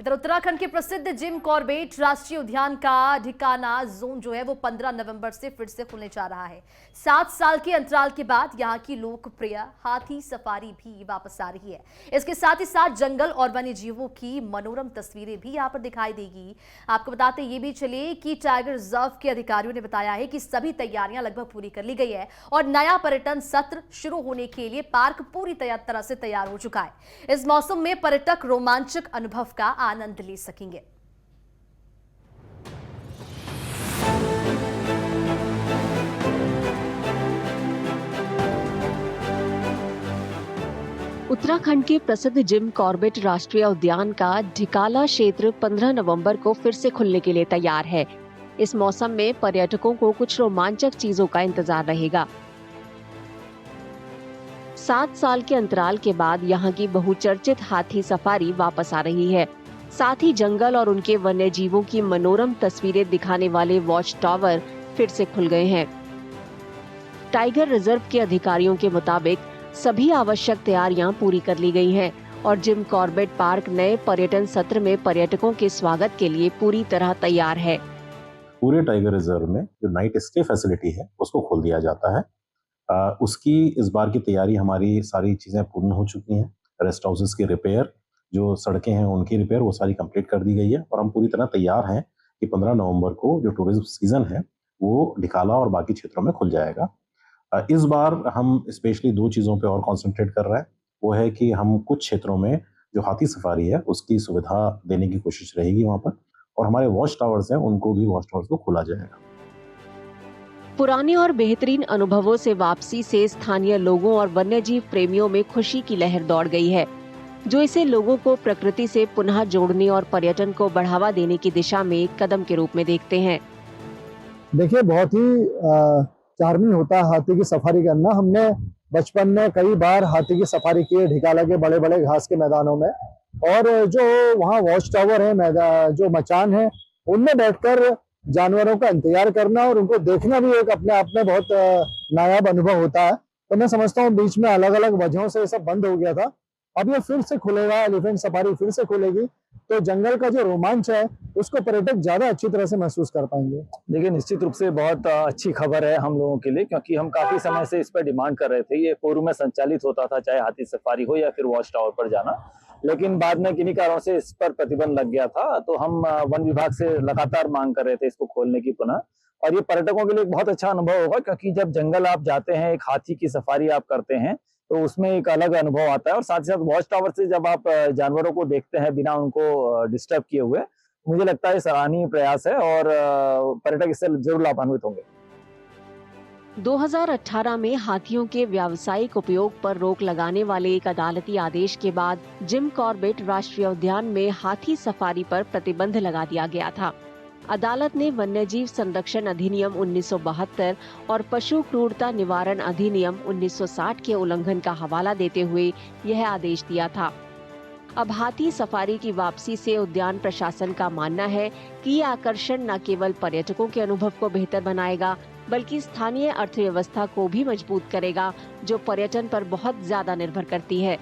इधर उत्तराखंड के प्रसिद्ध जिम कॉर्बेट राष्ट्रीय उद्यान का ढिकाना जोन जो है वो 15 नवंबर से फिर से खुलने जा रहा है। 7 साल के अंतराल के बाद यहां की लोकप्रिय हाथी सफारी भी वापस आ रही है। इसके साथ ही साथ जंगल और वन्य जीवों की मनोरम तस्वीरें भी यहां पर दिखाई देगी। आपको बताते ये भी चले कि टाइगर रिजर्व के अधिकारियों ने बताया है कि सभी तैयारियां लगभग पूरी कर ली गई है और नया पर्यटन सत्र शुरू होने के लिए पार्क पूरी तरह से तैयार हो चुका है। इस मौसम में पर्यटक रोमांचक अनुभव का आनंद ले सकेंगे। उत्तराखंड के प्रसिद्ध जिम कॉर्बेट राष्ट्रीय उद्यान का ढिकाला क्षेत्र 15 नवंबर को फिर से खुलने के लिए तैयार है। इस मौसम में पर्यटकों को कुछ रोमांचक चीजों का इंतजार रहेगा। 7 साल के अंतराल के बाद यहाँ की बहुचर्चित हाथी सफारी वापस आ रही है। साथ ही जंगल और उनके वन्य जीवों की मनोरम तस्वीरें दिखाने वाले वॉच टावर फिर से खुल गए हैं। टाइगर रिजर्व के अधिकारियों के मुताबिक सभी आवश्यक तैयारियां पूरी कर ली गई हैं और जिम कॉर्बेट पार्क नए पर्यटन सत्र में पर्यटकों के स्वागत के लिए पूरी तरह तैयार है। पूरे टाइगर रिजर्व में जो नाइट स्टे फैसिलिटी है उसको खोल दिया जाता है। उसकी इस बार की तैयारी हमारी सारी चीजें पूर्ण हो चुकी हैं। रेस्ट हाउसेस की रिपेयर, जो सड़कें हैं उनकी रिपेयर, वो सारी कंप्लीट कर दी गई है और हम पूरी तरह तैयार हैं कि 15 नवंबर को जो टूरिज्म सीजन है वो ढिकाला और बाकी क्षेत्रों में खुल जाएगा। इस बार हम स्पेशली 2 चीज़ों पे और कॉन्सेंट्रेट कर रहे हैं। वो है कि हम कुछ क्षेत्रों में जो हाथी सफारी है उसकी सुविधा देने की कोशिश रहेगी वहाँ पर, और हमारे वॉच टावर्स हैं उनको भी वॉच टावर्स को खोला जाएगा। पुराने और बेहतरीन अनुभवों से वापसी से स्थानीय लोगों और वन्यजीव प्रेमियों में खुशी की लहर दौड़ गई है, जो इसे लोगों को प्रकृति से पुनः जोड़ने और पर्यटन को बढ़ावा देने की दिशा में एक कदम के रूप में देखते हैं। देखिए, बहुत ही चार्मिंग होता है हाथी की सफारी करना। हमने बचपन में कई बार हाथी की सफारी की है ढिकाला के बड़े बड़े घास के मैदानों में, और जो वहाँ वॉच टावर है, जो मचान है, उनमें बैठकर जानवरों का इंतजार करना और उनको देखना भी एक अपने आप में बहुत नायाब अनुभव होता है। तो मैं समझता हूँ बीच में अलग अलग वजहों से ये सब बंद हो गया था, अब ये फिर से खुलेगा, एलिफेंट सफारी फिर से खुलेगी, तो जंगल का जो रोमांच है उसको पर्यटक ज्यादा अच्छी तरह से महसूस कर पाएंगे। देखिए, निश्चित रूप से बहुत अच्छी खबर है हम लोगों के लिए, क्योंकि हम काफी समय से इस पर डिमांड कर रहे थे। ये पूर्व में संचालित होता था, चाहे हाथी सफारी हो या फिर वॉच टावर पर जाना, लेकिन बाद में किन्हीं कारणों से इस पर प्रतिबंध लग गया था। तो हम वन विभाग से लगातार मांग कर रहे थे इसको खोलने की पुनः, और ये पर्यटकों के लिए एक बहुत अच्छा अनुभव होगा, क्योंकि जब जंगल आप जाते हैं, एक हाथी की सफारी आप करते हैं, तो उसमें एक अलग अनुभव आता है। और साथ ही साथ वॉच टावर से जब आप जानवरों को देखते हैं बिना उनको डिस्टर्ब किए हुए, मुझे लगता है सराहनीय प्रयास है और पर्यटक इससे जरूर लाभान्वित होंगे। 2018 में हाथियों के व्यावसायिक उपयोग पर रोक लगाने वाले एक अदालती आदेश के बाद जिम कॉर्बेट राष्ट्रीय उद्यान में हाथी सफारी पर प्रतिबंध लगा दिया गया था। अदालत ने वन्यजीव संरक्षण अधिनियम 1972 और पशु क्रूरता निवारण अधिनियम 1960 के उल्लंघन का हवाला देते हुए यह आदेश दिया था। अब हाथी सफारी की वापसी से उद्यान प्रशासन का मानना है कि ये आकर्षण न केवल पर्यटकों के अनुभव को बेहतर बनाएगा, बल्कि स्थानीय अर्थव्यवस्था को भी मजबूत करेगा, जो पर्यटन पर बहुत ज्यादा निर्भर करती है।